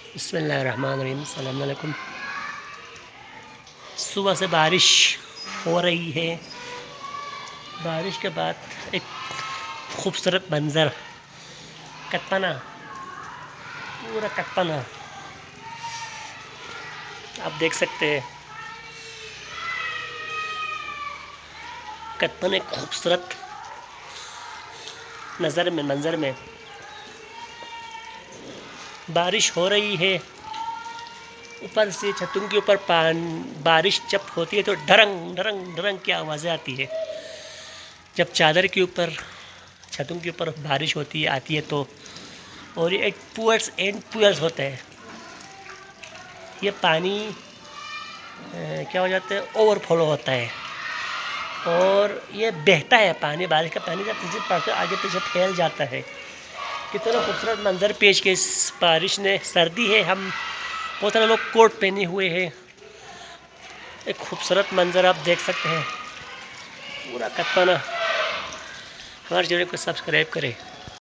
बिस्मिल्लाहिर्रहमानिर्रहीम। अस्सलाम वालेकुम। सुबह से बारिश हो रही है। बारिश के बाद एक खूबसूरत मंज़र, कटपना, पूरा कटपना आप देख सकते हैं। कटपने खूबसूरत मंज़र में बारिश हो रही है। ऊपर से छतों के ऊपर बारिश जब होती है तो ढरंग ढरंग ढरंग की आवाज़ें आती है। जब चादर के ऊपर, छतों के ऊपर बारिश होती है आती है तो, और ये एक पुअर्स एंड पुअर्स होते हैं। ये पानी क्या हो जाता है, ओवरफ्लो होता है और ये बहता है पानी। बारिश का पानी जब पीछे पड़ता है आगे पीछे फैल जाता है। कितना खूबसूरत मंजर पेश के इस बारिश ने। सर्दी है, हम बहुत सारे लोग कोट पहने हुए हैं। एक खूबसूरत मंजर आप देख सकते हैं, पूरा कटपना। हमारे चैनल को सब्सक्राइब करें।